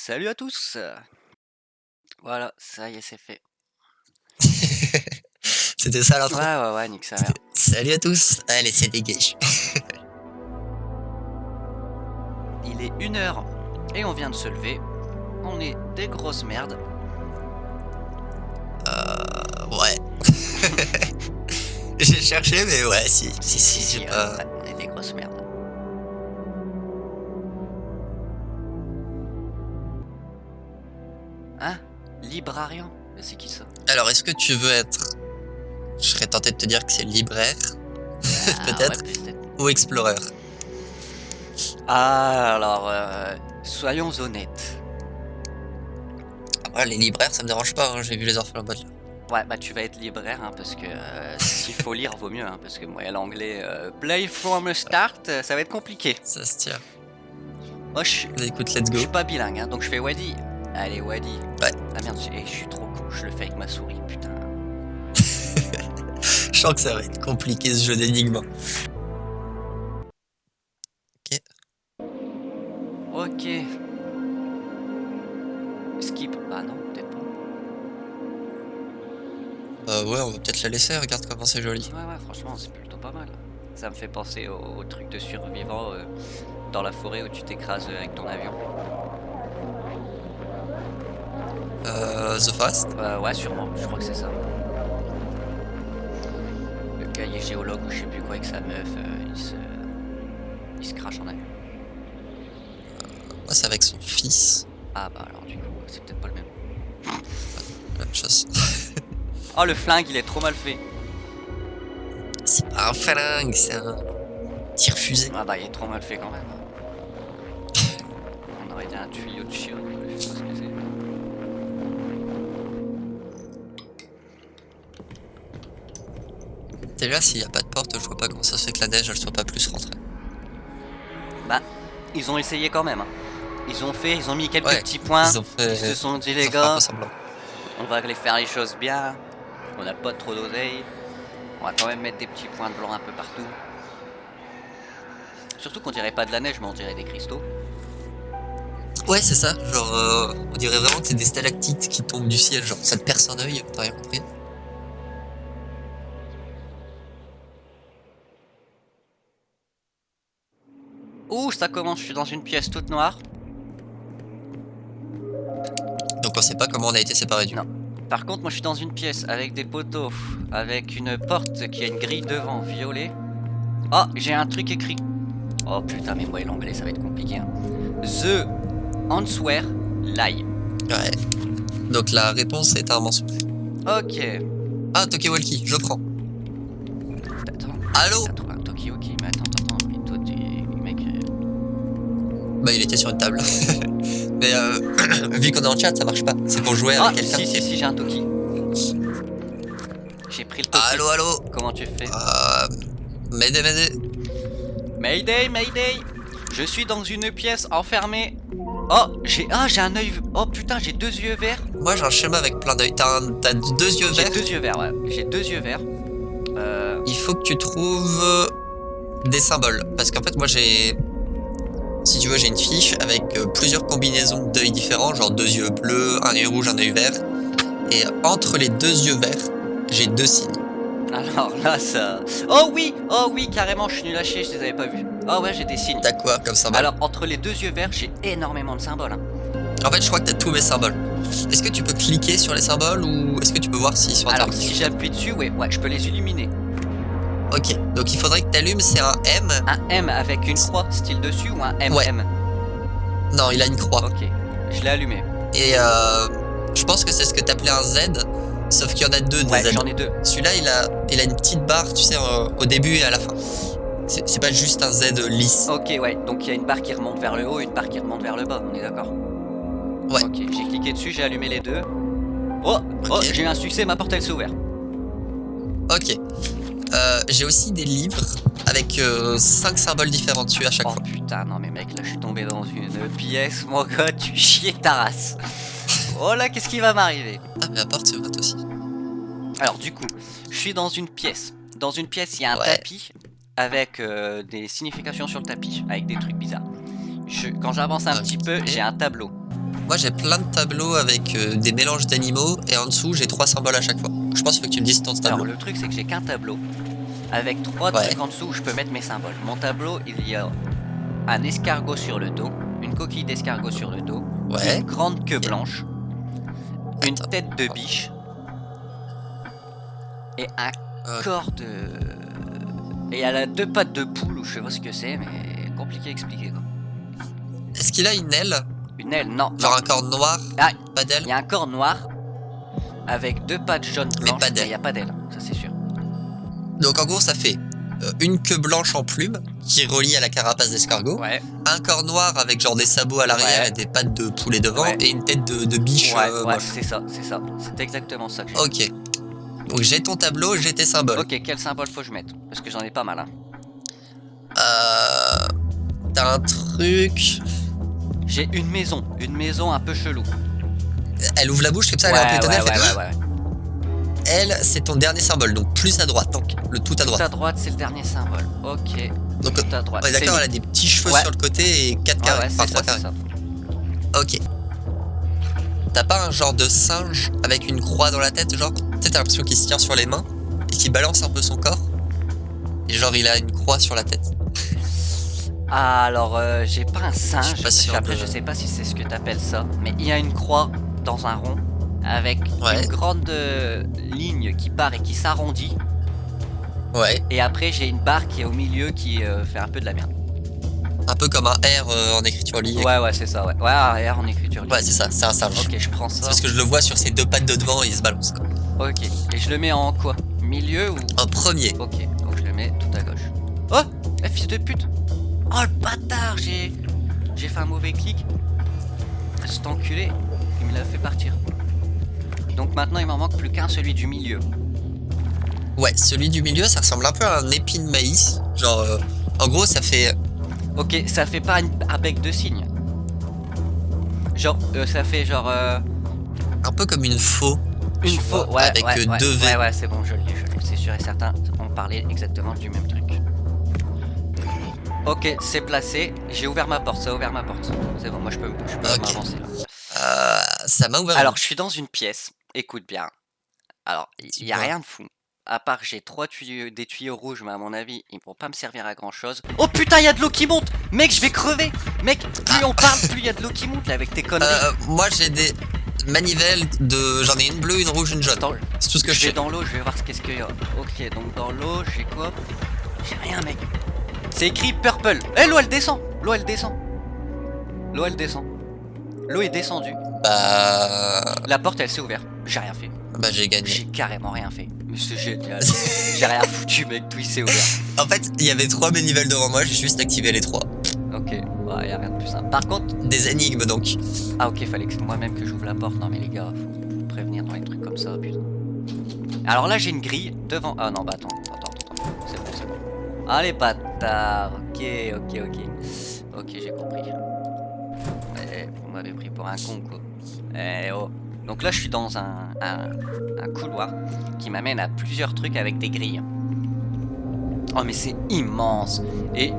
Salut à tous! Voilà, ça y est, c'est fait. C'était ça Ouais, l'intro? ouais, ouais, nique sa mère. C'était salut à tous! Allez, c'est dégage. Il est 1 heure et on vient de se lever. On est des grosses merdes. Ouais. J'ai cherché, mais ouais, si, Si, j'ai pas. ouais, on est des grosses merdes. Hein? Librarian? Mais c'est qui ça? Alors, est-ce que tu veux être. Je serais tenté de te dire que c'est libraire, Ah ouais, peut-être, peut-être. ou explorer. Ah, alors, soyons honnêtes. Ah, les libraires, ça me dérange pas, hein, j'ai vu les orphelins là. Ouais, bah tu vas être libraire, hein, parce que s'il faut lire, vaut mieux, hein, parce que moi, l'anglais, play from the start, ça va être compliqué. Ça se tient. Moi, je Bah, écoute, let's Je go. suis pas bilingue, hein, donc je fais Wadi. Allez, Wadi. Ouais. Ah merde, je suis trop con, je le fais avec ma souris, putain. Je sens que ça va être compliqué ce jeu d'énigmes. Ok. Skip. Ah non, peut-être pas. Ouais, on va peut-être la laisser, regarde comment c'est joli. Ouais, franchement, c'est plutôt pas mal. Ça me fait penser au truc de survivant dans la forêt où tu t'écrases avec ton avion. The Fast? Ouais, sûrement, je crois que c'est ça. Le cahier géologue ou je sais plus quoi avec sa meuf, il se crache en avion. Moi, c'est avec son fils. Ah bah alors du coup, c'est peut-être pas le même. La même chose. Oh, le flingue, il est trop mal fait. C'est pas un flingue, c'est un tire-fusée. Ah bah il est trop mal fait quand même. On aurait dit un tuyau de chien, je sais pas ce que c'est. Déjà, s'il n'y a pas de porte, je vois pas comment ça se fait que la neige elle soit pas plus rentrée. Bah, ils ont essayé quand même, hein. Ils ont mis quelques Ouais, petits points. ils ont fait. Ils se sont dit, Ils les ont fait un gars, peu semblant. on va les faire les choses bien. On n'a pas trop d'oseille. On va quand même mettre des petits points de blanc un peu partout. Surtout qu'on dirait pas de la neige, mais on dirait des cristaux. Ouais, c'est ça. Genre, on dirait vraiment que c'est des stalactites qui tombent du ciel. Genre, ça te perce un œil, t'as rien compris. Ouh, ça commence, je suis dans une pièce toute noire. Donc, on sait pas comment on a été séparés du coup. Non. Par contre, moi je suis dans une pièce avec des poteaux, avec une porte qui a une grille devant violet. Oh, j'ai un truc écrit. Oh putain, mais moi l'anglais ça va être compliqué, hein. The answer lie. Ouais. Donc, la réponse est un mensonge. Ok. Ah, Tokiwalki, je prends. Attends. Allô? T'as trouvé un Tokiwoki, mais attends. Mais toi, mec. Bah, il était sur une table. Mais vu qu'on est en chat, ça marche pas. C'est pour jouer avec quelqu'un. Si, j'ai un Toki. J'ai pris le Toki. Allô? Comment tu fais? M'aider. Mayday. Je suis dans une pièce enfermée. Oh, j'ai un œil. Oh putain, j'ai 2 yeux verts. Moi, j'ai un schéma avec plein d'œils. T'as 2 yeux J'ai verts. 2 yeux verts, ouais. J'ai 2 yeux verts. Il faut que tu trouves des symboles. Parce qu'en fait, moi, si tu veux, j'ai une fiche avec plusieurs combinaisons d'œils différents, genre 2 yeux bleus, un œil rouge, un œil vert. Et entre les 2 yeux verts, j'ai 2 signes. Alors là, ça. Oh oui, carrément, je suis nul à chier, je les avais pas vus. Oh ouais, j'ai des signes. T'as quoi comme symbole? Alors, entre les 2 yeux verts, j'ai énormément de symboles, hein. En fait, je crois que t'as tous mes symboles. Est-ce que tu peux cliquer sur les symboles ou est-ce que tu peux voir s'ils sont Alors, interactifs? si j'appuie dessus, ouais, je peux les illuminer. Ok, donc il faudrait que t'allumes, c'est un M. Un M avec une croix style dessus ou un MM? Ouais. Non, il a une croix. Ok, je l'ai allumé. Et je pense que c'est ce que t'appelais un Z, sauf qu'il y en a 2 des Ouais, Z. j'en ai 2. Celui-là, il a une petite barre, tu sais, au début et à la fin. C'est pas juste un Z lisse. Ok, ouais, donc il y a une barre qui remonte vers le haut et une barre qui remonte vers le bas, on est d'accord? Ouais. Ok, j'ai cliqué dessus, j'ai allumé les 2. Oh, j'ai eu un succès, ma porte elle s'est ouverte. Ok. J'ai aussi des livres avec 5 symboles différents dessus à chaque fois. Oh putain, non mais mec, là je suis tombé dans une pièce, mon gars, tu chiais ta race. Oh là, qu'est-ce qui va m'arriver? Ah, mais la porte s'ouvre aussi. Alors du coup, je suis dans une pièce. Dans une pièce, il y a un tapis avec des significations sur le tapis, avec des trucs bizarres. Quand j'avance un petit peu, j'ai un tableau. Moi j'ai plein de tableaux avec des mélanges d'animaux et en dessous j'ai 3 symboles à chaque fois. Je pense qu'il faut que tu me dises ton tableau. Alors le truc c'est que j'ai qu'un tableau avec 3 Ouais. trucs en dessous où je peux mettre mes symboles. Mon tableau, il y a un escargot sur le dos, une coquille d'escargot sur le dos, Ouais. une grande queue Ok. blanche, une Attends. tête de biche et un corps de... Et elle a 2 pattes de poule ou je sais pas ce que c'est, mais compliqué à expliquer quoi. Est-ce qu'il a une aile? Une aile, non. Genre non. un corps noir? Ah, Pas il d'aile? y a un corps noir avec 2 pattes jaunes Mais blanches, pas mais d'aile. il n'y a pas d'aile, ça c'est sûr. Donc en gros ça fait une queue blanche en plume qui est reliée à la carapace d'escargot, Ouais, un corps noir avec genre des sabots à l'arrière Ouais. et des pattes de poulet devant, Ouais. et une tête de biche ouais, moche. c'est ça, c'est ça. C'est exactement ça que j'ai. Ok. Donc j'ai ton tableau, j'ai tes symboles. Ok, quel symbole faut que je mette? Parce que j'en ai pas mal. Hein. T'as un truc... J'ai une maison un peu chelou. Elle ouvre la bouche comme ça, elle est un peu étonnée, elle fait... ouais. Elle, c'est ton dernier symbole, donc plus à droite, donc le tout à Tout droite. à droite, c'est le dernier symbole. Ok, Donc tout à droite. on est d'accord, c'est elle a des petits cheveux Ouais. sur le côté et 4 Ouais, carrés, ouais, enfin c'est 3 ça, carrés. c'est ça. Ok. T'as pas un genre de singe avec une croix dans la tête, genre, tu sais, t'as l'impression qu'il se tient sur les mains et qu'il balance un peu son corps. Et genre, il a une croix sur la tête. Alors, j'ai pas un singe. Je suis pas sûr Après, de- je sais pas si c'est ce que t'appelles ça, mais il y a une croix dans un rond avec Ouais. une grande ligne qui part et qui s'arrondit. Ouais. Et après, j'ai une barre qui est au milieu qui fait un peu de la merde. Un peu comme un R en écriture liée. Ouais, c'est ça, ouais. Ouais, arrière en écriture. Ouais, c'est ça, c'est un singe. Ok, je prends C'est ça. parce que je le vois sur ses 2 pattes de devant et il se balance. Quoi. Ok, et je le mets en quoi? Milieu ou... Un premier. Ok, donc je le mets tout à gauche. Oh, fils de pute. Oh le bâtard, j'ai fait un mauvais clic. Cet enculé, il me l'a fait partir. Donc maintenant il m'en manque plus qu'un, celui du milieu. Ouais, celui du milieu, ça ressemble un peu à un épi de maïs. Genre, en gros, ça fait... Ok, ça fait pas un bec de cygne. Genre, ça fait genre... un peu comme une faux. une tu faux, vois, avec deux V. Ouais, c'est bon, je l'ai, c'est sûr et certain. On parlait exactement du même truc. Ok, c'est placé. J'ai ouvert ma porte, ça a ouvert ma porte. C'est bon, moi je peux Ok. m'avancer là. Ça m'a ouvert. Alors, je suis dans une pièce. Écoute bien. Alors, il y a Dis-moi. rien de fou. À part que j'ai 3 tuyaux, des tuyaux rouges, mais à mon avis, ils vont pas me servir à grand chose. Oh putain, il y a de l'eau qui monte! Mec, je vais crever! Mec, plus on parle, plus il y a de l'eau qui monte là avec tes conneries. Moi, j'ai des manivelles de... J'en ai une bleue, une rouge, une jaune. Attends, C'est tout ce que je je vais sais. dans l'eau, je vais voir qu'est-ce qu'il y a. Ok, donc dans l'eau, j'ai quoi? J'ai rien, mec. C'est écrit purple. Eh, l'eau elle descend! L'eau elle descend. L'eau elle descend. L'eau est descendue. La porte elle s'est ouverte. J'ai rien fait. Bah, j'ai gagné. J'ai carrément rien fait. Mais c'est génial. J'ai rien foutu, mec, tout il s'est ouvert. En fait, il y avait 3 manivelles devant moi, j'ai juste activé les 3. Ok, ouais, y'a rien de plus simple. Par contre, Des énigmes, donc. ah ok, fallait que moi-même que j'ouvre la porte. Non mais les gars, faut prévenir dans les trucs comme ça, putain. Alors là, j'ai une grille devant. Ah non, bah attends. C'est bon. Allez, bâtard. Ok. Ok, j'ai compris. Ouais, vous m'avez pris pour un con, quoi. Eh oh. Donc là, je suis dans un couloir qui m'amène à plusieurs trucs avec des grilles. Oh, mais c'est immense. Et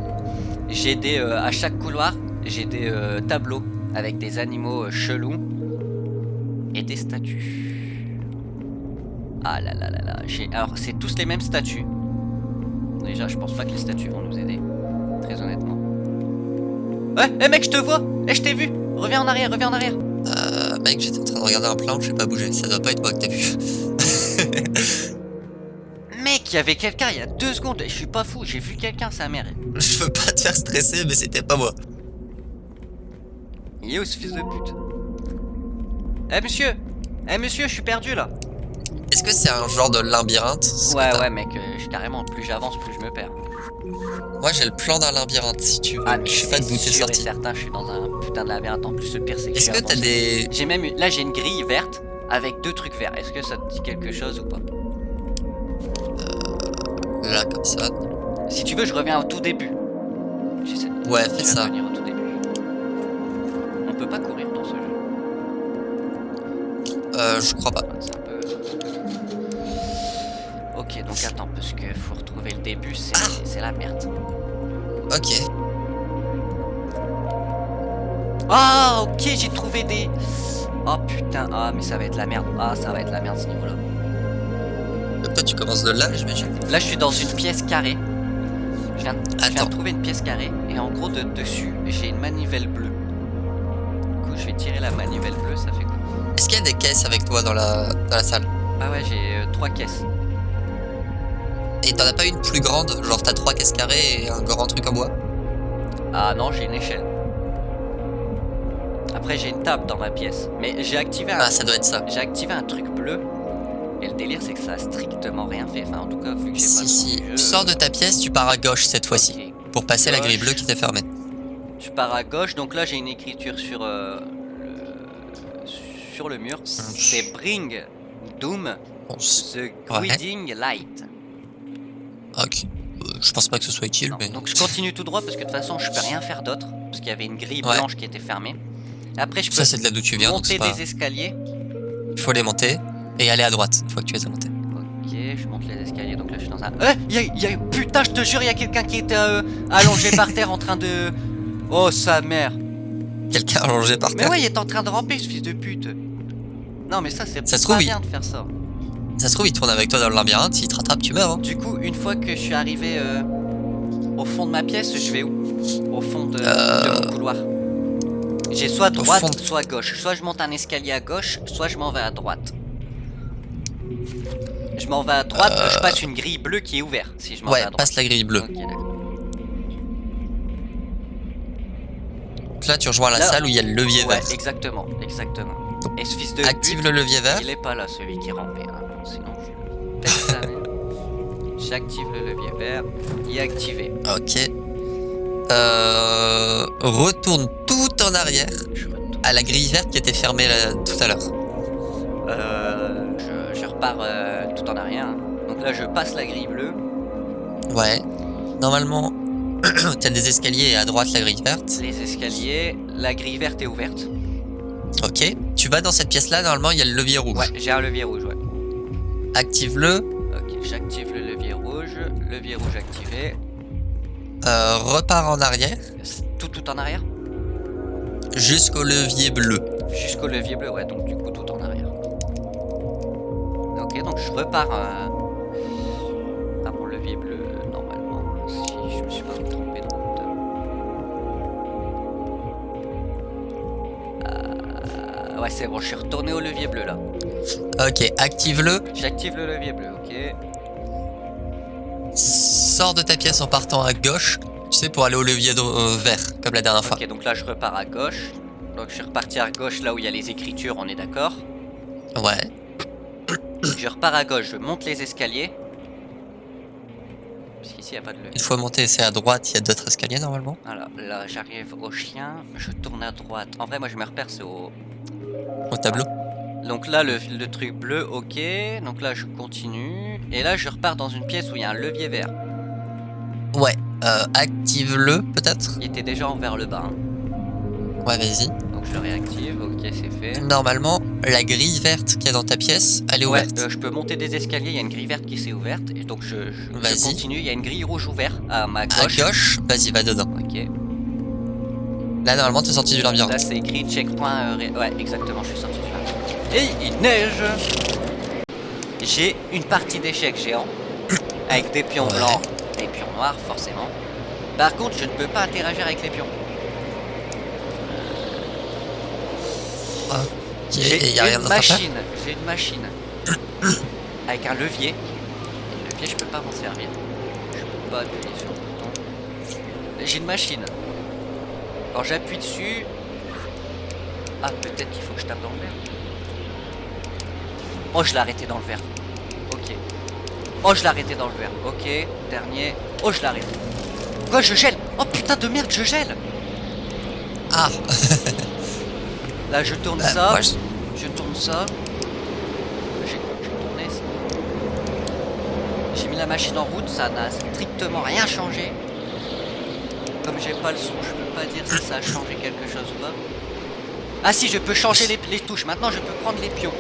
j'ai des... à chaque couloir, j'ai des tableaux avec des animaux chelous et des statues. Ah là. Alors, c'est tous les mêmes statues. Déjà, je pense pas que les statues vont nous aider. Très honnêtement. Ouais, mec, je te vois. Je t'ai vu. Reviens en arrière. Mec, j'étais en train de regarder un plan, j'ai pas bougé. Ça doit pas être moi que t'as vu. Mec, il y avait quelqu'un il y a 2 secondes. Je suis pas fou. J'ai vu quelqu'un, sa mère. Je veux pas te faire stresser, mais c'était pas moi. Il est où ce fils de pute? Eh monsieur, je suis perdu là. Est-ce que c'est un genre de labyrinthe? ce que t'as Ouais, mec, carrément, plus j'avance, plus je me perds. Moi, j'ai le plan d'un labyrinthe, si tu veux. Ah, mais je sais pas d'où t'es sûr et sorti. certain, je suis dans un putain de labyrinthe. En plus, le pire, c'est que Est-ce que t'as des... J'ai même eu... Là, j'ai une grille verte avec 2 trucs verts. Est-ce que ça te dit quelque chose ou pas? Là, comme ça. Si tu veux, je reviens au tout début. J'essaie de... Ouais, je fais vais ça. revenir au tout début. On peut pas courir dans ce jeu. Je crois pas. C'est un peu... Ok, donc attends, parce que faut retrouver le début, c'est la merde. Ok. Ah, ok, j'ai trouvé des... Oh putain, ah mais ça va être la merde. Ah, ça va être la merde ce niveau-là. Donc toi tu commences de là, j'imagine. Là, je suis dans une pièce carrée. Je viens de Attends. trouver une pièce carrée et en gros de dessus, j'ai une manivelle bleue. Du coup, je vais tirer la manivelle bleue, ça fait quoi? Est-ce qu'il y a des caisses avec toi dans la salle? Ah ouais, j'ai 3 caisses. Et t'en as pas une plus grande? Genre t'as 3 caisses carrées et un grand truc en bois? Ah non, j'ai une échelle. Après, j'ai une table dans ma pièce. Mais j'ai activé Ah, ça doit être ça. j'ai activé un truc bleu. Et le délire, c'est que ça a strictement rien fait. Enfin, en tout cas, vu que j'ai pas Si, le jeu, tu sors de ta pièce, tu pars à gauche cette fois-ci. ok. Pour passer la Gauche. grille bleue qui était fermée. Je pars à gauche, donc là j'ai une écriture sur le mur. C'est Bring Doom Bon, the Guiding Light. ok. Je pense pas que ce soit utile, Non, mais... donc je continue tout droit parce que de toute façon je peux rien faire d'autre. Parce qu'il y avait une grille Ouais. blanche qui était fermée. Après je peux Ça, c'est de là d'où tu viens, donc monter c'est pas... des escaliers. Il faut les monter et aller à droite une fois que tu les as montés. Ok, je monte les escaliers, donc là je suis dans un... putain, je te jure, il y a quelqu'un qui était allongé par terre en train de... Oh sa mère. Quelqu'un allongé par Mais terre. ouais, il est en train de ramper ce fils de pute. Non mais ça c'est Ça se pas trouve, bien de faire ça. Ça se trouve, il tourne avec toi dans le labyrinthe, s'il te rattrape, tu meurs. Hein. Du coup, une fois que je suis arrivé au fond de ma pièce, je vais où? Au fond de mon couloir. J'ai soit droite, fond de- soit gauche. Soit je monte un escalier à gauche, soit je m'en vais à droite. Je m'en vais à droite, je passe une grille bleue qui est ouverte. Si je m'en vais Ouais, à droite. passe la grille bleue. Ok, d'accord. Donc là, tu rejoins la Là- salle où il y a le levier Ouais, vert. exactement, exactement. Et ce fils de Active pute, le levier vert. il est pas là, celui qui rampait. Hein. Sinon, je pète sa mère. J'active le levier vert. Il est activé. Ok. Retourne tout en arrière Je retourne. à la grille verte qui était fermée là, tout à l'heure. Je repars tout en arrière. Hein. Donc là, je passe la grille bleue. Ouais. Normalement, t'as des escaliers et à droite la grille verte. Les escaliers, la grille verte est ouverte. Ok. Tu vas dans cette pièce-là, normalement, il y a le levier rouge. Ouais, j'ai un levier rouge, ouais. Active-le. Ok, j'active le levier rouge activé. Repars en arrière Tout en arrière. jusqu'au levier bleu. Jusqu'au levier bleu, ouais, donc du coup tout en arrière. Ok, donc je repars à mon levier bleu normalement, si je me suis pas trompé de route. Ouais, c'est bon, je suis retourné au levier bleu là. Ok. Active-le. J'active le levier bleu, ok. Sors de ta pièce en partant à gauche. Tu sais, pour aller au levier vert, comme la dernière fois. Ok, donc là je repars à gauche. Donc je suis reparti à gauche là où il y a les écritures, on est d'accord. Ouais. Je repars à gauche, je monte les escaliers. Parce qu'ici il n'y a pas de levier. Une fois monté, c'est à droite, il y a d'autres escaliers normalement. Voilà, là j'arrive au chien, je tourne à droite. En vrai, moi je me repère, c'est au. Au tableau. Donc là, le truc bleu, ok. Donc là, je continue. Et là, je repars dans une pièce où il y a un levier vert. Ouais. Active-le, peut-être. Il était déjà en vers le bas. Hein. Ouais, vas-y. Donc je le réactive, ok, c'est fait. Normalement, la grille verte qu'il y a dans ta pièce, elle est Ouais, ouverte. je peux monter des escaliers, il y a une grille verte qui s'est ouverte. Et donc je Vas-y. continue, il y a une grille rouge ouverte à ma À gauche. gauche, vas-y, va dedans. Ok. Là, normalement, t'es sorti du labyrinthe. Là, c'est écrit checkpoint. Ouais, exactement, je suis sorti du labyrinthe. Et il neige. J'ai une partie d'échecs géant avec des pions Ouais. blancs et des pions noirs, forcément. Par contre, je ne peux pas interagir avec les pions. Ok, J'ai et y a rien une d'autre à faire. machine. J'ai une machine avec un levier. Et le levier, je peux pas m'en servir. Je peux pas appuyer sur le bouton. J'ai une machine. Quand j'appuie dessus. Ah, peut-être qu'il faut que je tape dans le vert. Oh, je l'ai arrêté dans le vert. Ok. Oh, je l'ai arrêté dans le vert. Ok, dernier. Oh, je l'ai arrêté. Quoi, je gèle? Oh putain de merde, je gèle. Ah. Là, je tourne Bah, ça. moi, Je tourne ça. J'ai tourné ça. J'ai mis la machine en route, ça n'a strictement rien changé. Comme j'ai pas le son, je peux pas dire si ça a changé quelque chose ou pas. Ah si, je peux changer les touches. Maintenant, je peux prendre les pions.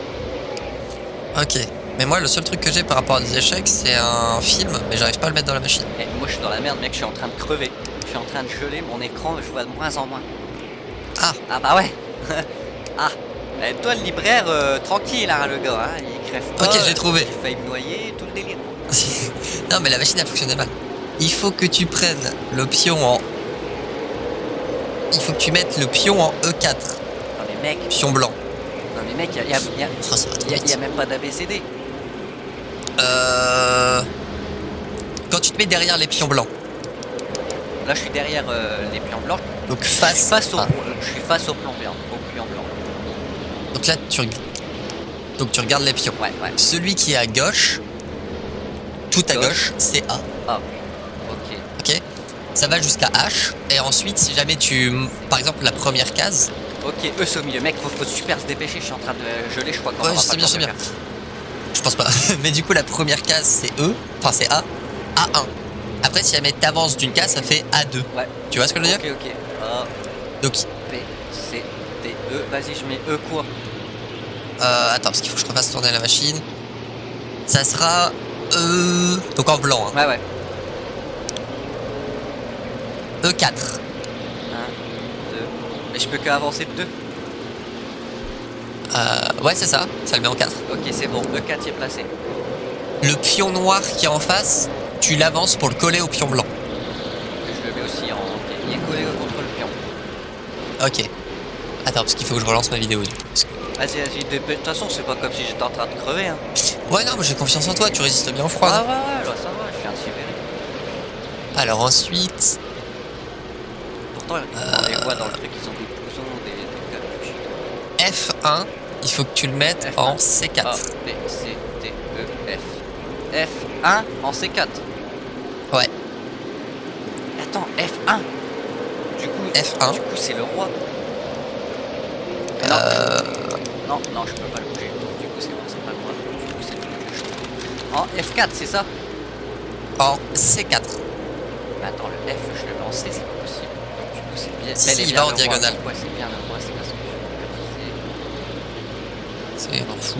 Ok. Mais moi, le seul truc que j'ai par rapport à des échecs, c'est un film, mais j'arrive pas à le mettre dans la machine. Eh, moi, je suis dans la merde, mec. Je suis en train de crever. Je suis en train de geler mon écran. Je vois de moins en moins. Ah. Ah bah ouais. Ah. Eh, toi le libraire, tranquille hein, le gars, hein, il crève pas. Ok, j'ai trouvé. Il failli me noyer, tout le délire. Non, mais la machine a fonctionné mal. Il faut que tu prennes le pion en... Il faut que tu mettes le pion en E4. Non mais mec, Pion blanc. non mais mec, y a Oh, ça va trop vite. même pas d'ABCD. Quand tu te mets derrière les pions blancs, Là je suis derrière les pions blancs. donc Je suis face... face au, enfin, je suis face au plan blanc, au pion blanc. donc là, tu regardes les pions. Ouais, ouais. Celui qui est à gauche, tout à gauche, c'est A. Ah, ok. Ok. Ça va jusqu'à H. Et ensuite, si jamais tu... Par exemple, la première case... Ok, eux c'est au milieu. Mec, faut super se dépêcher, je suis en train de geler, je crois qu'on Ouais, aura c'est pas le bien, temps c'est de bien. le faire. Je pense pas. Mais du coup, la première case, c'est E. Enfin, c'est A. A1. Après, si jamais t'avances d'une case, ça fait A2. Ouais. Tu vois ce que je veux dire? Ok, ok. A, Donc, B, C, D, E. Vas-y, je mets E quoi? attends, parce qu'il faut que je refasse tourner la machine. Ça sera donc en blanc, hein. Ouais, ouais. E4. 1, 2. Mais je peux qu'avancer de 2. Ouais, c'est ça. Ça le met en 4. Ok, c'est bon. E4 y est placé. Le pion noir qui est en face, tu l'avances pour le coller au pion blanc. Je le mets aussi en. Ok, il est collé contre le pion. Ok. Attends, parce qu'il faut que je relance ma vidéo du coup. Parce que... Vas-y, vas-y. De toute façon, c'est pas comme si j'étais en train de crever, hein. Ouais, non, mais j'ai confiance en toi. Tu résistes bien au froid. Ah, non ouais, ouais, là, ça va, je viens de Sibérie. Alors ensuite, Pourtant, on les voit dans le truc, ils ont des blousons, des capuches. F1, il faut que tu le mettes F1. en C4. A, B, C, D, E, F. F1 en C4. Ouais, Attends, F1. Du coup, F1. Du coup, c'est le roi. Mais non, non, je peux pas le bouger. Du coup, c'est pas le roi. Du coup, c'est le juge. En F4, c'est ça? En C4. Mais attends, le F, je le mets en C, c'est pas possible. Donc, du coup, c'est bien. Si, bel si, et il bien va en le roi. diagonale. Ouais, c'est bien le roi, c'est pas ce que je C'est un fou.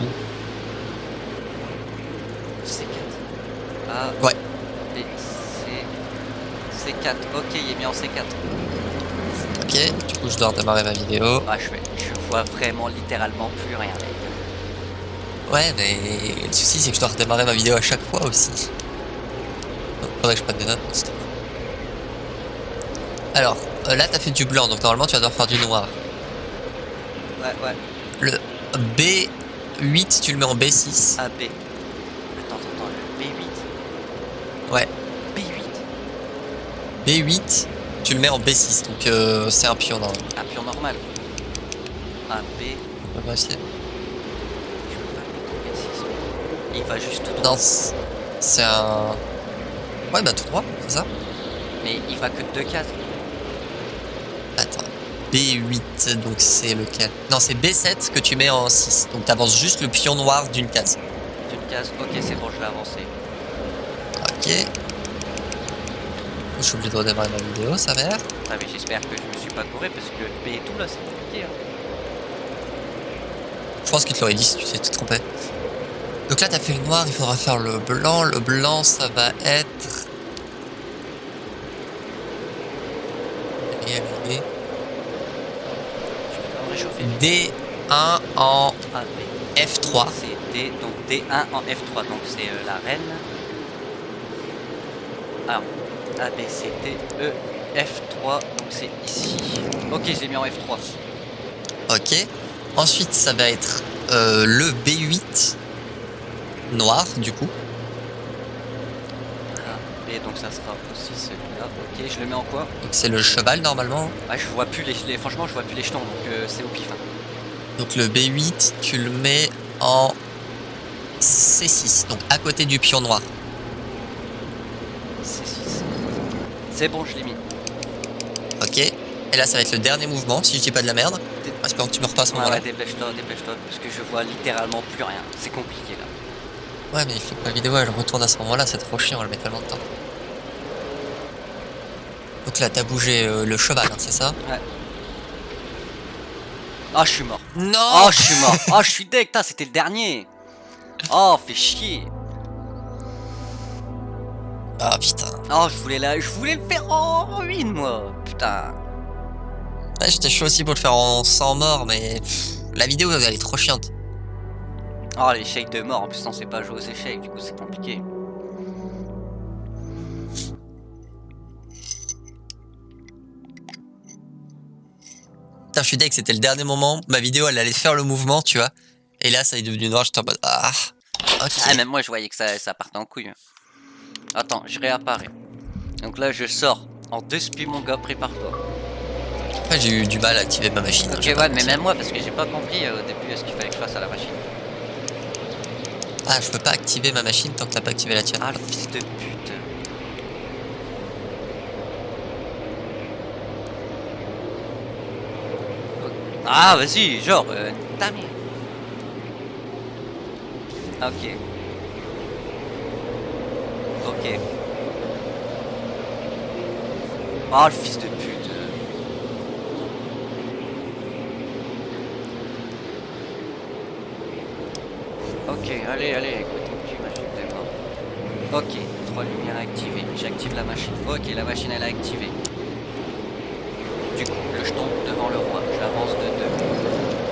disais. C4. A, Ouais. B, C. C4. Ok, il est mis en C4. Ok, du coup je dois redémarrer ma vidéo. Ah, je vois vraiment littéralement plus rien, mec. Ouais, mais le souci c'est que je dois redémarrer ma vidéo à chaque fois aussi. Donc faudrait que je prenne des notes. Pour alors, là t'as fait du blanc, donc normalement tu vas devoir faire du noir. Ouais, ouais. Le B8, tu le mets en B6. A, B. Attends, le B8. Ouais. B8. B8, tu le mets en B6, donc c'est un pion normal. Un pion normal. A, B. On peut pas essayer. Je peux pas le mettre en B6. Il va juste tout droit. Non, c'est un... Ouais, bah tout droit, c'est ça. Mais il va que de 2 cases. Attends. B8, donc c'est lequel? Non, c'est B7 que tu mets en 6. Donc t'avances juste le pion noir d'une case. D'une case. Ok, c'est bon, je l'ai avancé. Ok. Je suis obligé de redémarrer ma vidéo, ça va. Ah, mais j'espère que je me suis pas couré parce que B et tout là, c'est compliqué. Hein. Je pense qu'il te l'aurait dit si tu t'es trompé. Donc là, t'as fait le noir, il faudra faire le blanc. Le blanc, ça va être... Je peux pas me réchauffer vite. D1 en A, B. F3. C'est D, donc D1 en F3, donc c'est la reine. Alors, A, B, C, D, E, F3, donc c'est ici. Ok, je l'ai mis en F3. Ok. Ensuite, ça va être le B8 noir, du coup. A, B, donc ça sera aussi celui-là. Ok, je le mets en quoi? Donc c'est le cheval, normalement. Ouais, je vois plus franchement, je vois plus les jetons, donc c'est au pif. Hein. Donc le B8, tu le mets en C6, donc à côté du pion noir. C6. C'est bon, je l'ai mis. Ok. Et là, ça va être le dernier mouvement, si je dis pas de la merde. Espérons que tu me repasses à ce Ouais, moment-là. ouais, dépêche-toi, parce que je vois littéralement plus rien. C'est compliqué là. Ouais, mais il faut que ma vidéo elle retourne à ce moment-là, c'est trop chiant, elle met tellement de temps. Donc là, t'as bougé le cheval, hein, c'est ça? Ouais. Ah, je suis mort. Non! Oh, je suis mort. Oh, je suis deg, putain, c'était le dernier. Oh, fais chier. Ah putain. Oh, je voulais le faire en ruine, moi. Putain. Ouais, j'étais chaud aussi pour le faire en 100 morts, mais la vidéo elle est trop chiante. Oh, les shakes de mort, en plus on sait pas jouer aux échecs, du coup c'est compliqué. Putain, je suis deg, c'était le dernier moment, ma vidéo elle allait faire le mouvement, tu vois. Et là ça est devenu noir, j'étais en mode ah. Ok. Ah, même moi je voyais que ça partait en couille. Attends, je réapparais. Donc là je sors. En 2 spies mon gars, prépare-toi. Après j'ai eu du mal à activer ma machine. Ok, ouais, mais même moi parce que j'ai pas compris au début ce qu'il fallait que je fasse à la machine. Ah, je peux pas activer ma machine tant que t'as pas activé la tienne. Ah, le fils de pute. Ah, vas-y, genre, ta mère. Ok. Ok. Ah, le fils de pute. Ok, allez, écoute, tu machine de mort. Ok, 3 lumières activées. J'active la machine. Ok, la machine elle est activée. Du coup, le jeton devant le roi, j'avance de 2.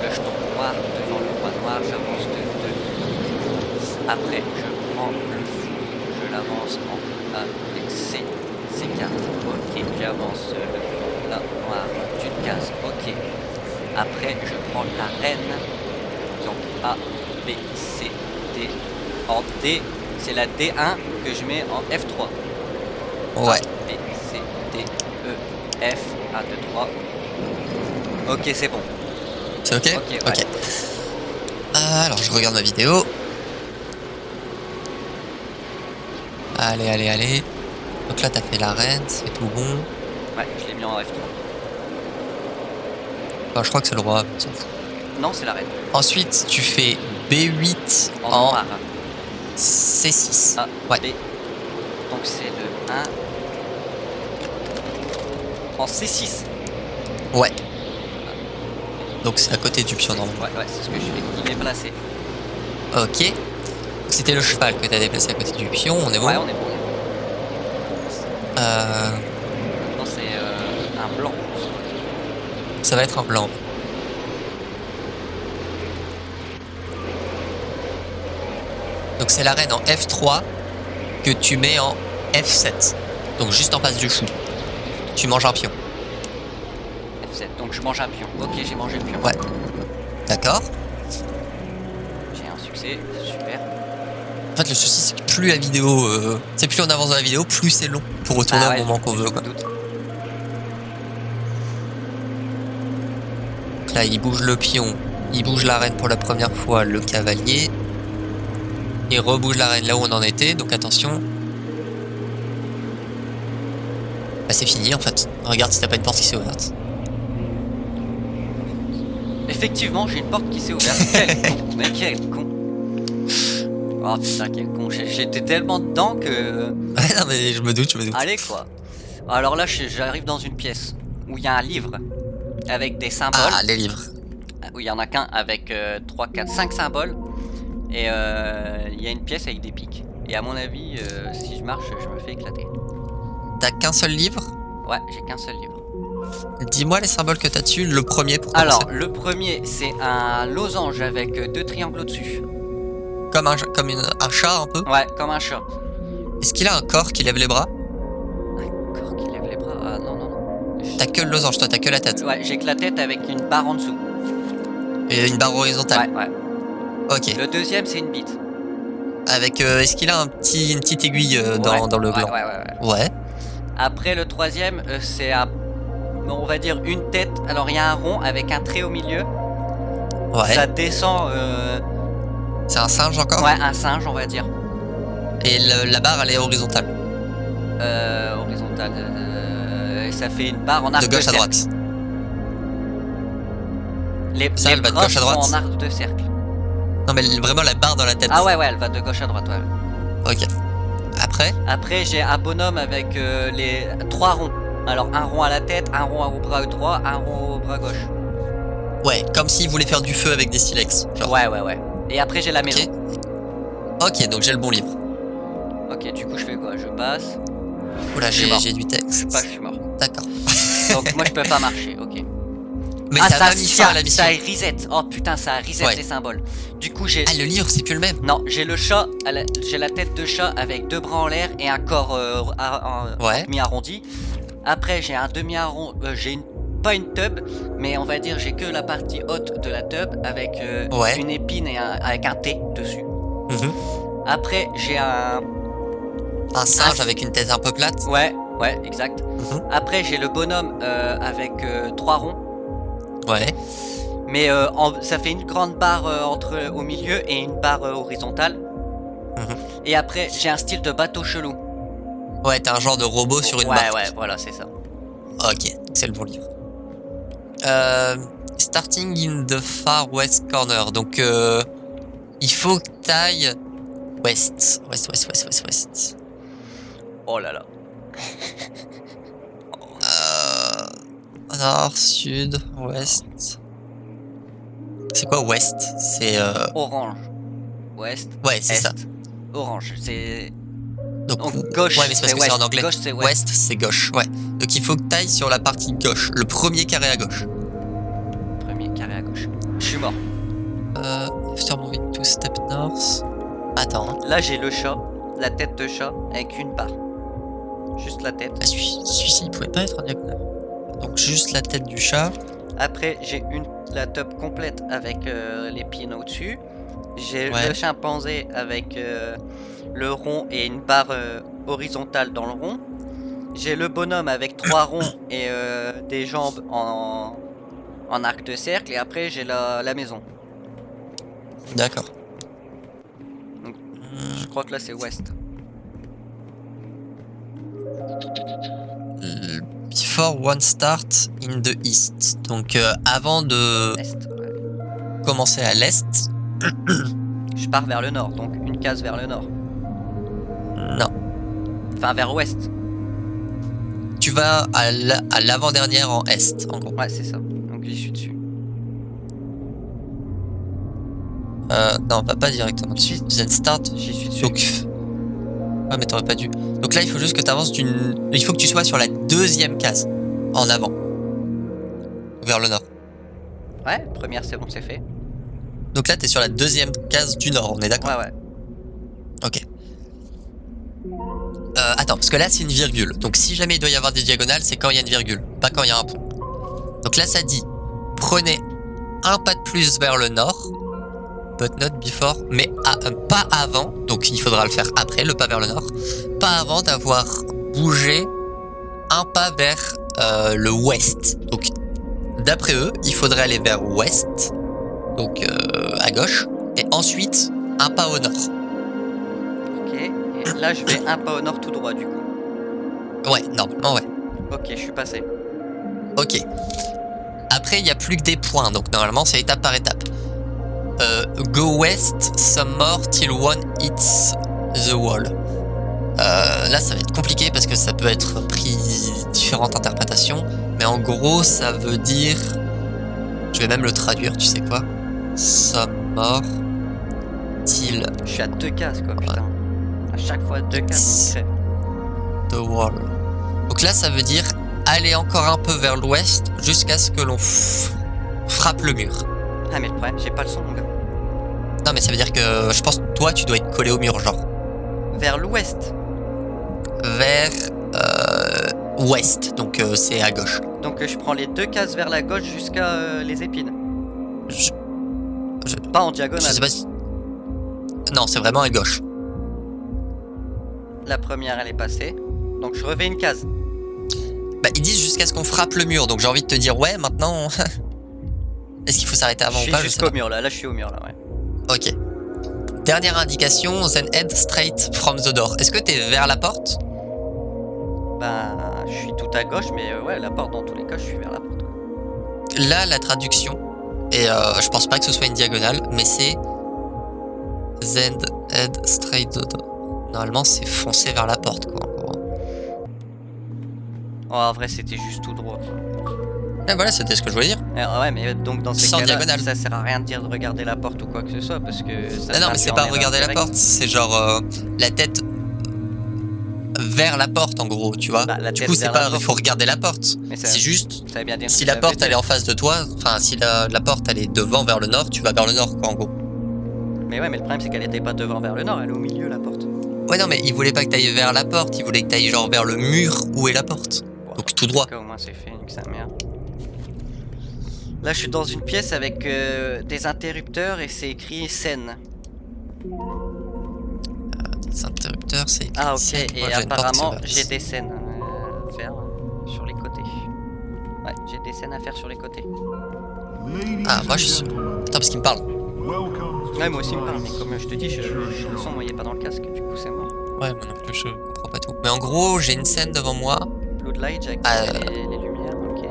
Le jeton noir devant le roi noir, j'avance de 2. Après, je prends le fou, je l'avance en avec C4. Ok, j'avance le pion là, noir d'une case. Ok. Après, je prends la reine. Donc A, B, C, D. En D, c'est la D1 que je mets en F3. Ouais. A, B, C, D, E, F, 1, 2, 3. Ok, c'est bon. C'est ok? Ok, ouais. Ok. Alors, je regarde ma vidéo. Allez. Donc là, t'as fait la reine, c'est tout bon. Ouais, je l'ai mis en F3. Enfin, je crois que c'est le roi, on s'en fout. Non, c'est la reine. Ensuite, tu fais B8 En en noir. C6. A, Ouais. B. Donc c'est le 1. En C6. Ouais. Donc c'est à côté du pion normalement. Ouais, c'est ce que je fais. Il est placé. Ok. C'était le cheval que t'as déplacé à côté du pion, on est bon? Ouais, on est bon. Euh, Non, c'est un blanc. Ça va être un blanc. Donc c'est la reine en F3 que tu mets en F7. Donc juste en face du chou. Tu manges un pion. F7. Donc je mange un pion. Ok, j'ai mangé le pion. Ouais. D'accord. J'ai un succès. Super. En fait, le souci, c'est que plus la vidéo... c'est plus on avance dans la vidéo, plus c'est long pour retourner Ah ouais, au moment qu'on je veut. me Quoi. doute. Donc là, il bouge le pion. Il bouge la reine pour la première fois, le cavalier. Il rebouge la reine là où on en était, donc attention. Bah, c'est fini en fait. Regarde si t'as pas une porte qui s'est ouverte. Effectivement, j'ai une porte qui s'est ouverte. Quel con, mais quel con. Oh putain, quel con. J'étais tellement dedans que... Ouais, non mais je me doute. Allez quoi. Alors là, j'arrive dans une pièce où il y a un livre avec des symboles. Ah, les livres. Où il y en a qu'un avec 3, 4, 5 symboles. Et il y a une pièce avec des pics. Et à mon avis, si je marche, je me fais éclater. T'as qu'un seul livre? Ouais, j'ai qu'un seul livre. Dis-moi les symboles que t'as dessus, le premier pour Alors, commencer. le premier, c'est un losange avec 2 triangles au-dessus. Comme un chat un peu. Ouais, comme un chat. Est-ce qu'il a un corps qui lève les bras? Un corps qui lève les bras. Ah non. T'as que le losange, toi t'as que la tête. Ouais, j'ai que la tête avec une barre en dessous. Et une barre horizontale. Ouais. Ok. Le deuxième, c'est une bite. Avec est-ce qu'il a une petite aiguille dans le gland? Ouais. Après, le troisième, c'est on va dire une tête. Alors, il y a un rond avec un trait au milieu. Ouais. Ça descend. C'est un singe encore? Ouais, un singe, on va dire. Et la barre elle est horizontale. Horizontale. Ça fait une barre en arc De gauche à cercle. droite. Les elle va de bras gauche à droite. sont en arc de cercle. Non mais vraiment la barre dans la tête. Ah ouais, elle va de gauche à droite, ouais. Ok. Après, j'ai un bonhomme avec les 3 ronds. Alors, un rond à la tête, un rond au bras droit, un rond au bras gauche. Ouais, comme s'il voulait faire du feu avec des silex. Genre. Ouais. Et après, j'ai la maison. Ok, donc j'ai le bon livre. Ok, du coup, je fais quoi? Je passe. Oula, Je suis mort. j'ai du texte. Je suis mort. D'accord. Donc, moi, je peux pas marcher, ok. Mais Ah, ça a pas mis fin à la mission. ça reset. Oh putain, ça a reset Ouais. les symboles. Du coup, j'ai. Ah, le livre, c'est plus le même. Non, j'ai le chat, j'ai la tête de chat avec 2 bras en l'air et un corps Ouais. demi-arrondi. Après, j'ai un demi-arrondi, pas une tub, mais on va dire j'ai que la partie haute de la tub avec Ouais. une épine et avec un T dessus. Mhm. Après, j'ai un... Un singe avec une tête un peu plate. Ouais, exact. Mhm. Après, j'ai le bonhomme avec 3 ronds. Ouais. Mais ça fait une grande barre au milieu et une barre horizontale. Mhm. Et après, j'ai un style de bateau chelou. Ouais, t'as un genre de robot sur une barque. Ouais, voilà, c'est ça. Ok, c'est le bon livre. Starting in the far west corner. Donc, il faut que t'ailles west. West. Oh là là. Nord, sud, ouest. C'est quoi ouest? C'est Orange. Ouest. ouais, c'est Est. ça. Orange, c'est... Donc gauche, ouais, mais c'est parce que c'est en anglais. Gauche, c'est ouest. West, c'est gauche. Ouais. Donc il faut que t'ailles sur la partie gauche, le premier carré à gauche. Premier carré à gauche. Je suis mort. After moving to step north. Attends. Hein. Là, j'ai le chat, la tête de chat avec une barre. Juste la tête. Ah, celui-ci, il pouvait pas être en diagonale. Donc juste la tête du chat. Après, j'ai la tub complète avec les pieds au-dessus. J'ai Ouais. le chimpanzé avec le rond et une barre horizontale dans le rond. J'ai le bonhomme avec 3 ronds et des jambes en arc de cercle. Et après, j'ai la maison. D'accord. Donc, je crois que là, c'est ouest. Before one start in the east. Donc avant de Est. Ouais. commencer à l'est. Je pars vers le nord, donc une case vers le nord. Non. Enfin, vers ouest. Tu vas à l'avant-dernière en est, en gros. Ouais, c'est ça. Donc j'y suis dessus. Non, va pas directement dessus. Then start. J'y suis dessus. Donc. Ouais, mais t'aurais pas dû. Donc là, il faut juste que t'avances d'une. Il faut que tu sois sur la deuxième case. En avant. Vers le nord. Ouais, première, c'est bon, c'est fait. Donc là, t'es sur la deuxième case du nord, on est d'accord? Ouais. Ok. Attends, parce que là, c'est une virgule. Donc si jamais il doit y avoir des diagonales, c'est quand il y a une virgule, pas quand il y a un point. Donc là, ça dit prenez un pas de plus vers le nord, but not before, mais pas avant. Donc il faudra le faire après, le pas vers le nord. Pas avant d'avoir bougé un pas vers le ouest. Donc d'après eux, il faudrait aller vers ouest, donc à gauche, et ensuite un pas au nord. Ok. Et là, je vais un pas au nord tout droit, du coup. Ouais, normalement, ouais. Ok, je suis passé. Ok. Après, il n'y a plus que des points, donc normalement, c'est étape par étape. Go west some more till one hits the wall. Là, ça va être compliqué parce que ça peut être pris différentes interprétations, mais en gros, ça veut dire... Je vais même le traduire, tu sais quoi? Some more till Je suis à 2 cases, quoi, putain. À chaque fois, 2 cases, mon crève. the wall. Donc là, ça veut dire aller encore un peu vers l'ouest jusqu'à ce que l'on frappe le mur. Ah, mais le problème, j'ai pas le son, mon gars. Non, mais ça veut dire que je pense que toi, tu dois être collé au mur, genre. Vers l'ouest. Vers ouest, donc c'est à gauche. Donc, je prends les 2 cases vers la gauche jusqu'à les épines. Je Pas en diagonale. sais pas si... Non, c'est vraiment à gauche. La première, elle est passée. Donc, je refais une case. Bah, ils disent jusqu'à ce qu'on frappe le mur, donc j'ai envie de te dire, ouais, maintenant... Est-ce qu'il faut s'arrêter avant Je ou suis pas? Je sais jusqu'au pas. mur, là. Là, je suis au mur, là, ouais. Ok. Dernière indication, then head straight from the door. Est-ce que t'es vers la porte? Ben, je suis tout à gauche, mais ouais, la porte, dans tous les cas, je suis vers la porte. Là, la traduction, et je pense pas que ce soit une diagonale, mais c'est then head straight the door. Normalement, c'est foncer vers la porte, quoi. En gros. Oh, en vrai, c'était juste tout droit. Et voilà, c'était ce que je voulais dire. Ouais, mais donc dans ces Sans cas-là, diagonale. ça sert à rien de dire de regarder la porte ou quoi que ce soit, parce que ça Non, te mais c'est induit en pas erreur regarder la directe. porte, c'est genre la tête vers la porte en gros, tu vois. Bah, la Du tête coup, c'est vers la pas, il porte. faut regarder la porte. Mais C'est juste, ça veut bien dire si que la ça porte veut elle est en face de toi, enfin si la porte elle est devant vers le nord, tu vas vers le nord quoi en gros. Mais ouais, mais le problème c'est qu'elle était pas devant vers le nord, elle est au milieu la porte. Ouais non mais il voulait pas que t'ailles vers la porte, il voulait que t'ailles genre vers le mur où est la porte. Bon, Donc tout droit. au moins c'est fait, nique sa mère. Là je suis dans une pièce avec des interrupteurs et c'est écrit scène. Des interrupteurs, c'est Ah ok, scène. Moi, et j'ai une porte qui apparemment s'ouvre. j'ai des scènes à faire sur les côtés. Ouais, j'ai des scènes à faire sur les côtés. Ah moi je suis... Attends parce qu'il me parle. Ouais, moi aussi il me parle, mais comme je te dis, le son moi il est pas dans le casque, du coup c'est mort. Ouais moi non plus je comprends pas tout. Mais en gros j'ai une scène devant moi. Bloodlight, j'ai activé les lumières, ok.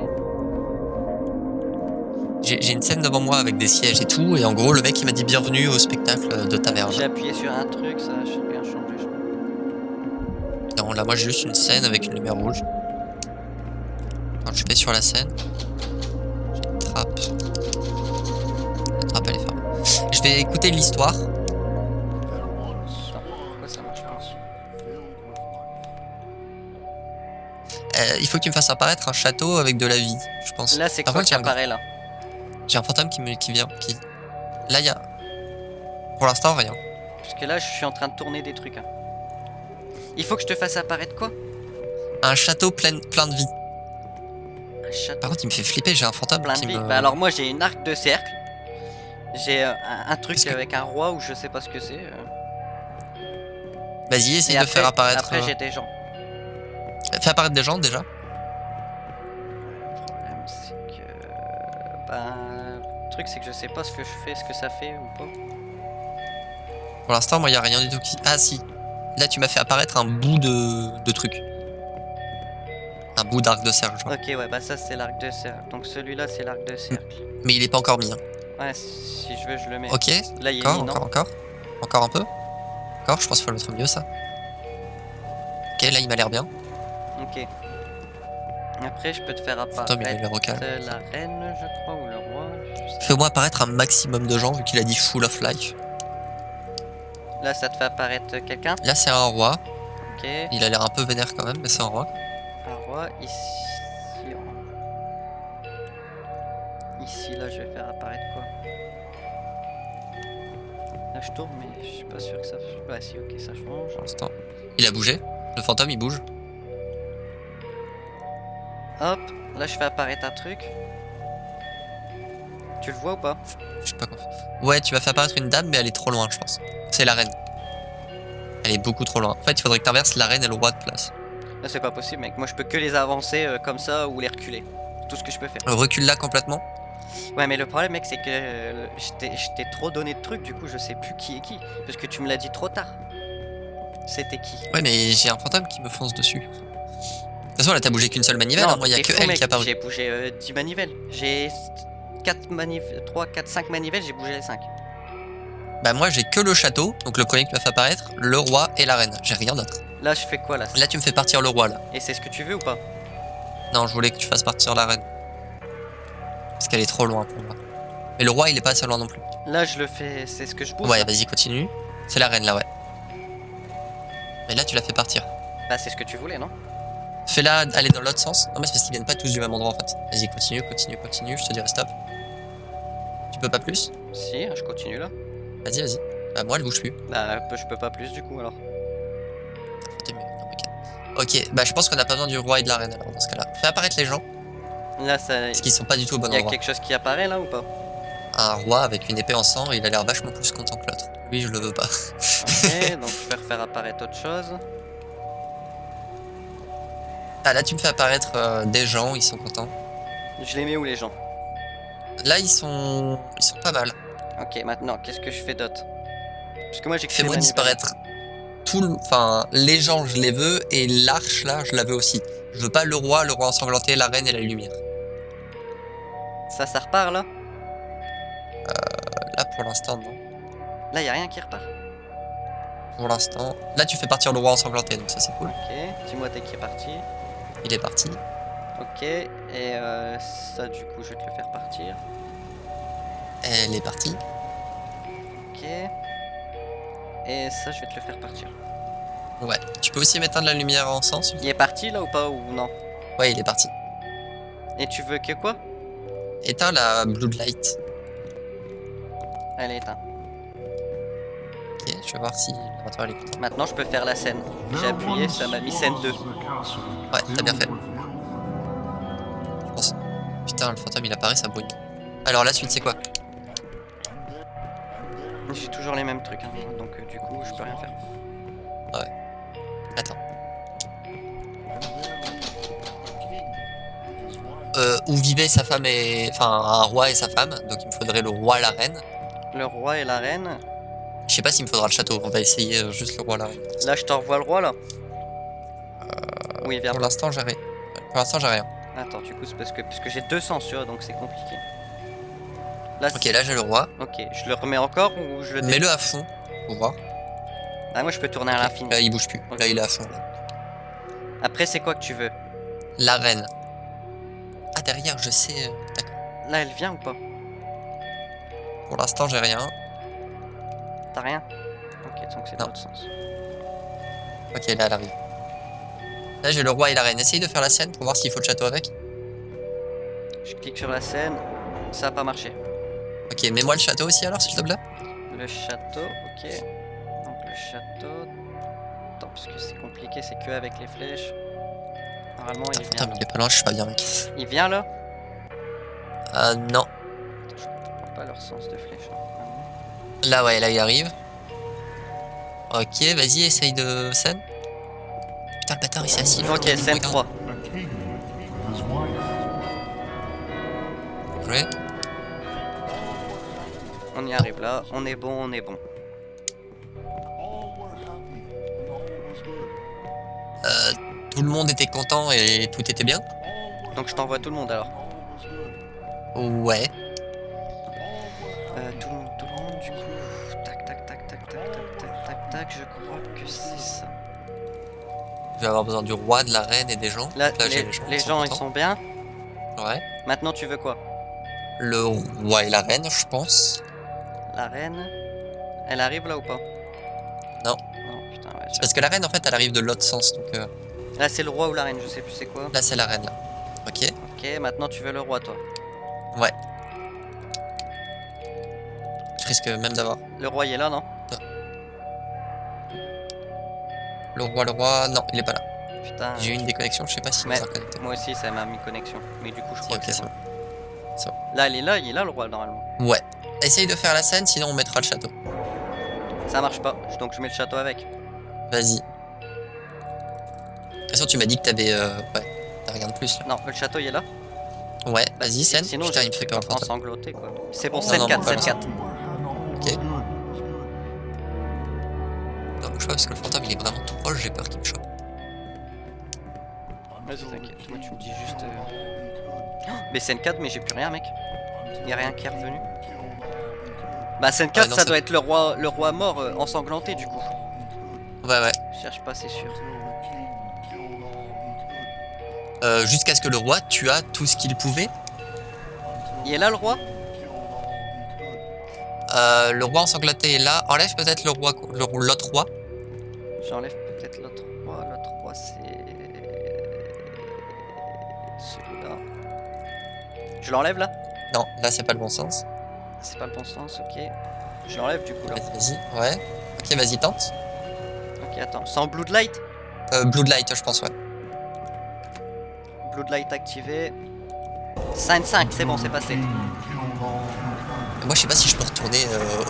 J'ai une scène devant moi avec des sièges et tout, et en gros le mec il m'a dit bienvenue au spectacle de taverne. J'ai appuyé sur un truc, ça a rien changé je crois. Non là moi j'ai juste une scène avec une lumière rouge. Quand je vais sur la scène, j'ai une trappe. La trappe elle est fermée. Je vais écouter l'histoire. Attends, pourquoi ça marche pas? Il faut que tu me fasses apparaître un château avec de la vie, je pense. Là c'est Par quoi contre, qui apparaît là? j'ai un fantôme qui vient. Là il y a... Pour l'instant rien. Parce que là je suis en train de tourner des trucs. Hein. Il faut que je te fasse apparaître quoi? Un château plein de vie. Un château Par contre il me fait flipper, j'ai un fantôme plein de qui vie. me... Bah alors moi j'ai une arc de cercle. J'ai un truc Parce que- avec un roi ou je sais pas ce que c'est. Vas-y, essaye Et de après, faire apparaître... après j'ai des gens. Fais apparaître des gens déjà. Le problème c'est que... Bah... Le truc c'est que je sais pas ce que je fais, ce que ça fait ou pas. Pour l'instant, moi, il n'y a rien du tout qui... Ah, si. Là, tu m'as fait apparaître un bout de truc. Un bout d'arc de cercle, genre. Ok ouais bah ça c'est l'arc de cercle. Donc celui-là c'est l'arc de cercle. Mais il est pas encore mis. Hein. Ouais si je veux je le mets. Ok. Là il est Encore, mis non? Encore un peu. Encore, je pense qu'il faut le mettre au milieu, ça. Ok, là, il m'a l'air bien. Ok. Après je peux te faire Fantôme, il a apparaître l'air au calme. la reine je crois ou le roi. Je sais Fais-moi apparaître un maximum de gens, vu qu'il a dit full of life. pas. Là ça te fait apparaître quelqu'un. Là, c'est un roi. Ok. Il a l'air un peu vénère quand même, mais c'est un roi. Un roi ici. Ici là je vais faire apparaître quoi? Là je tourne mais je suis pas sûr que ça... Ah si ok ça change. Pour l'instant. Il a bougé. Le fantôme, il bouge. Hop, là je fais apparaître un truc. Tu le vois ou pas? Je suis pas confiant. Ouais, tu vas faire apparaître une dame, mais elle est trop loin, je pense. C'est la reine. Elle est beaucoup trop loin. En fait, il faudrait que tu inverses la reine et le roi de place. Là c'est pas possible mec, moi je peux que les avancer comme ça ou les reculer. Tout ce que je peux faire. Recule-la complètement. Ouais mais le problème mec c'est que je t'ai trop donné de trucs du coup je sais plus qui est qui. Parce que tu me l'as dit trop tard. C'était qui? Ouais, mais j'ai un fantôme qui me fonce dessus. De toute façon, là, t'as bougé qu'une seule manivelle. Non, Hein. Moi, il y a t'es que fou, elle mec. qui a apparu. J'ai bougé 10 manivelles. J'ai 3, 4, 5 manivelles, j'ai bougé les 5. Bah, moi, j'ai que le château. Donc, le premier qui m'a fait apparaître, le roi et la reine. J'ai rien d'autre. Là je fais quoi là? Là, tu me fais partir le roi, là. Et c'est ce que tu veux ou pas? Non, je voulais que tu fasses partir la reine. Parce qu'elle est trop loin pour moi. Mais le roi, il est pas assez loin non plus. Là je le fais, c'est ce que je bouge. Ouais, là. vas-y, continue. C'est la reine, là, ouais. Mais là, tu l'as fait partir. Bah c'est ce que tu voulais non? Fais-la aller dans l'autre sens. Non, mais c'est parce qu'ils viennent pas tous du même endroit, en fait. Vas-y, continue. Je te dirai stop. Tu peux pas plus? Si, je continue là. Vas-y. Bah, moi, elle bouge plus. Bah je peux pas plus du coup alors. T'es mieux. Non, ok, bah, je pense qu'on a pas besoin du roi et de la reine, alors, dans ce cas-là. Fais apparaître les gens. Là ça... Parce qu'ils sont pas du tout au bon Il y a endroit. quelque chose qui apparaît là ou pas? Un roi avec une épée en sang, il a l'air vachement plus content que l'autre. Lui, je le veux pas. Ok, donc je vais refaire apparaître autre chose. Ah, là, tu me fais apparaître des gens, ils sont contents. Je les mets où les gens? Là, ils sont pas mal. Ok, maintenant, qu'est-ce que je fais d'autre? Parce que moi j'ai que ces Fais-moi manivelles. disparaître enfin, les gens, je les veux, et l'arche, là, je la veux aussi. Je veux pas le roi ensanglanté, la reine et la lumière. Ça repart là? Là, pour l'instant, non. Là y a rien qui repart. Pour l'instant. Là, tu fais partir le roi ensanglanté, donc ça, c'est cool. Ok, dis-moi dès qu'il est parti. Il est parti. Ok, et ça du coup je vais te le faire partir. Elle est partie. Ok. Et ça je vais te le faire partir. Ouais. Tu peux aussi m'éteindre la lumière en sens. Il est parti là ou pas ou non? Ouais, il est parti. Et tu veux que quoi? Éteins la blue light. Elle est éteinte. Ok, je vais voir si l'oratoire elle est content. Maintenant je peux faire la scène. J'ai appuyé, ça m'a mis scène 2. Ouais, t'as bien fait. Je pense. Putain, le fantôme il apparaît, ça brûle. Alors la suite c'est quoi? J'ai toujours les mêmes trucs, hein, donc du coup je peux rien faire. Attends. Où vivait sa femme et... Enfin, un roi et sa femme. Donc il me faudrait le roi et la reine. Le roi et la reine. Je sais pas s'il me faudra le château. On va essayer juste le roi et la reine. Là je te revois le roi là. Oui, il vient. Pour l'instant j'ai rien. Pour l'instant j'ai rien. Attends, du coup c'est parce que j'ai 200 sur donc c'est compliqué. Là, Ok, là j'ai le roi. Ok, je le remets encore ou je le Mets-le à fond pour voir. Ah, moi je peux tourner à l'infini. Là il bouge plus. Ok. Là il est à fond. Là. Après, c'est quoi que tu veux? La reine. Ah derrière, je sais. D'accord. Là, elle vient ou pas? Pour l'instant j'ai rien. T'as rien? Ok, donc c'est dans Non. l'autre sens. Ok, là elle arrive. Là j'ai le roi et la reine. Essaye de faire la scène pour voir s'il faut le château avec. Je clique sur la scène, ça a pas marché. Ok, mets-moi le château aussi alors s'il te plaît. Le château, ok. Donc le château. Attends, parce que c'est compliqué, c'est que avec les flèches. Normalement, Putain, il vient. fantôme il est pas loin, je suis pas bien mec. Il vient là? Non. Attends, je comprends pas leur sens de flèche. Hein. Là ouais, là il arrive. Ok, vas-y, essaye de scène. Putain, le bâtard il s'est assis. Ok, scène 3. Ouais. On y arrive là, on est bon, on est bon. Tout le monde était content et tout était bien. Donc je t'envoie tout le monde alors. Ouais. Tout le monde du coup. Tac, tac, tac, tac, tac, tac, tac, tac, tac, je crois que c'est ça. Je vais avoir besoin du roi, de la reine et des gens. Là, Donc j'ai les gens ils contents. sont bien. Ouais. Maintenant, tu veux quoi? Le roi et la reine, je pense. La reine, elle arrive là ou pas? Non. Non, putain, ouais. C'est parce que la reine en fait elle arrive de l'autre sens. Donc Là, c'est le roi ou la reine, je sais plus c'est quoi. là c'est la reine là. Ok. Ok, maintenant tu veux le roi, toi. Ouais. Je risque même d'avoir. Le roi, il est là, non? Le roi, non, il est pas là. Putain. J'ai eu une déconnexion, je sais pas si il Mais nous a connecté. moi aussi, ça m'a mis connexion. Mais du coup, je crois Ok, que c'est c'est bon. bon. Là, il est là le roi, normalement. Ouais. Essaye de faire la scène, sinon on mettra le château. Ça marche pas, donc je mets le château avec. Vas-y. De toute façon, tu m'as dit que t'avais. Ouais, t'as rien de plus là. Non, le château, il est là. Ouais, vas-y, scène. Sinon, Putain, il me fait peur le fantôme. ensanglanté, quoi. C'est bon, Non, scène non, 4, pas scène l'ensemble. 4. Ok. Non, bouge pas parce que le fantôme il est vraiment tout proche, j'ai peur qu'il me chope. Vas-y, t'inquiète, moi tu me dis juste. Oh, mais scène 4, mais j'ai plus rien, mec. Y a rien qui est revenu. Bah, scène 4, non, ça ça- doit être le roi mort ensanglanté, du coup. Ouais. Je cherche pas, c'est sûr. Jusqu'à ce que le roi tue tout ce qu'il pouvait. Il est là, le roi? Le roi ensanglanté est là. Enlève peut-être le roi, l'autre roi. J'enlève peut-être l'autre roi. L'autre roi, c'est. Celui-là. Je l'enlève là? Non, là c'est pas le bon sens. C'est pas le bon sens, ok. Je l'enlève du coup là. Vas-y, ouais. Ok, vas-y, tente. Ok, attends. Sans Bloodlight? Bloodlight, je pense, ouais. Bloodlight activé. 5, c'est bon, c'est passé. Moi, je sais pas si je peux retourner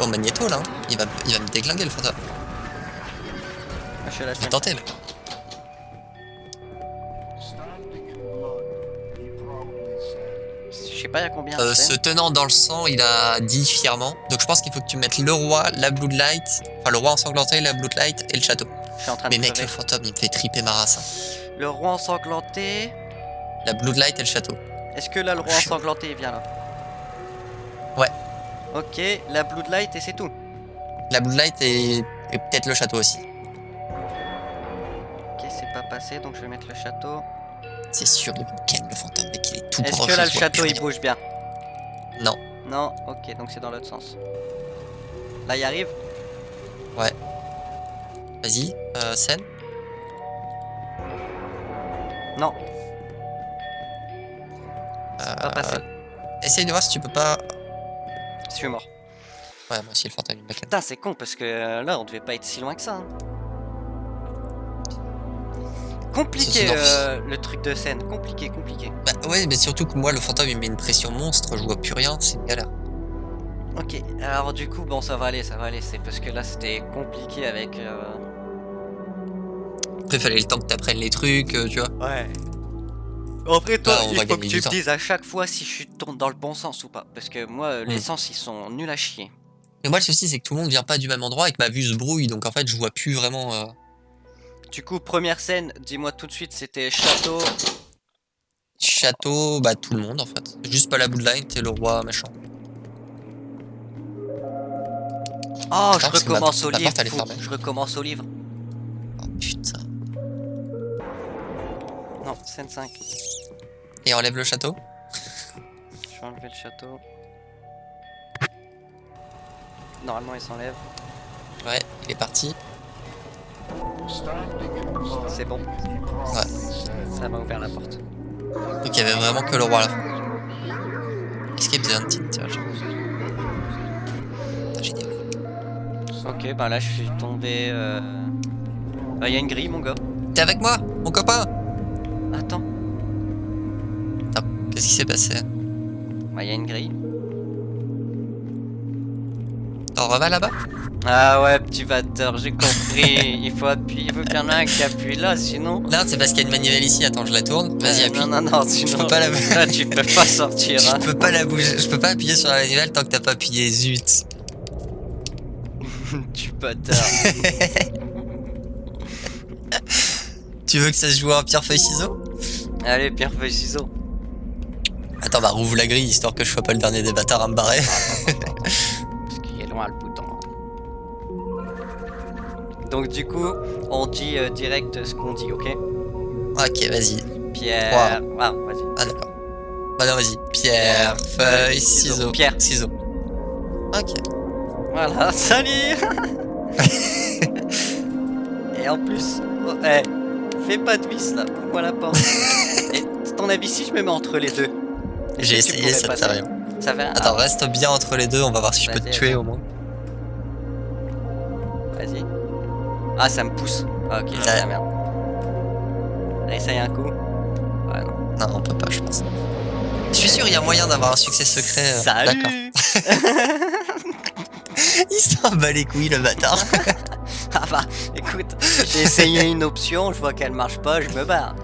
au magnéto là. Hein. Il va me déglinguer le fantôme. Je suis à la Je vais scène. tenter, mais. Je sais pas, il y a combien de Se scènes. tenant dans le sang, il a dit fièrement. Donc je pense qu'il faut que tu mettes le roi, la Bloodlight, enfin le roi ensanglanté, la Bloodlight et le château. Je suis en train Mais de mec, crever. le fantôme, il me fait triper ma race. Hein. Le roi ensanglanté. La Bloodlight et le château. Est-ce que là, le roi ensanglanté, il vient là? Ouais. Ok, la Bloodlight et c'est tout. La Bloodlight et peut-être le château aussi. Ok, c'est pas passé, donc je vais mettre le château. C'est sûr, il me ken le fantôme, mec, il est tout Est-ce proche. que là, je le vois château, plus il rien. bouge bien? Non. Non, ok, donc c'est dans l'autre sens. Là, il arrive. Ouais. Vas-y, scène. Non. C'est pas passé. Essaye de voir si tu peux pas... Je suis mort. Ouais, moi aussi, le fantôme, une baquette. Putain, c'est con parce que là, on devait pas être si loin que ça. Hein. Compliqué le truc de scène, compliqué. Bah ouais, mais surtout que moi, le fantôme, il met une pression monstre, je vois plus rien, c'est une galère. Ok, alors du coup, bon, ça va aller, c'est parce que là, c'était compliqué avec... Après, fallait le temps que t'apprennes les trucs, tu vois. Ouais. Après, toi, Là, on il va faut que gagner tu du me temps. dises à chaque fois si je tourne dans le bon sens ou pas. Parce que moi, les sens, ils sont nuls à chier. Et moi, le souci, c'est que tout le monde vient pas du même endroit et que ma vue se brouille, donc en fait, je vois plus vraiment... Du coup, première scène, dis-moi tout de suite, c'était château. Château, bah tout le monde, en fait. Juste pas la Bloodline, t'es le roi, machin. Oh, Attends, je parce que recommence au ma livre. porte, elle est fermée. Je recommence au livre. Oh putain. Non, scène 5. Et enlève le château. Je vais enlever le château. Normalement, il s'enlève. Ouais, il est parti. C'est bon. Ouais. Ça m'a ouvert la porte. Donc il y avait vraiment que le roi à la fin. Escape the Hunted, tiens. Putain, génial. Ok, bah là, je suis tombé... Ah, il y a une grille, mon gars. T'es avec moi, mon copain? Attends. Attends, qu'est-ce qui s'est passé? Bah, il y a une grille. T'en revas là-bas? Ah ouais, petit batteur, j'ai compris. Il faut appuyer, il faut qu'il y en ait un qui appuie là, sinon... Non, c'est parce qu'il y a une manivelle ici. Attends, je la tourne. Vas-y, appuie. Non, sinon... Je peux pas la bouger. Là, tu peux pas sortir, hein. Je peux pas la bouger. Je peux pas appuyer sur la manivelle tant que t'as pas appuyé. Zut. Tu bâtard. Tu veux que ça se joue en pierre feuille ciseaux? Allez, pierre, feuille, ciseaux. Attends, bah rouvre la grille histoire que je sois pas le dernier des bâtards à me barrer. Parce qu'il est loin le bouton. Donc du coup, on dit direct ce qu'on dit, ok? Ok, vas-y. Pierre... Ah, vas-y. Ah d'accord. Bah non, vas-y. Pierre, feuille, ciseaux. Pierre. Ciseaux. Ok. Voilà, salut. Et en plus... Oh, fais pas de vis là, ouvre-moi la porte. Et ton avis, si je me mets entre les deux? J'ai essayé, ça ne fait rien. Ça fait... Attends, reste bien entre les deux, on va voir si je peux te tuer au moins. Vas-y. Ah, ça me pousse. Ah, ok, c'est la merde. Essaye un coup. Ouais, non. Non, on peut pas, je pense. Je suis sûr, il y a moyen d'avoir un succès secret. Salut. D'accord. Il s'en bat les couilles, le bâtard. Ah bah, écoute, j'ai essayé une option, je vois qu'elle marche pas, je me barre.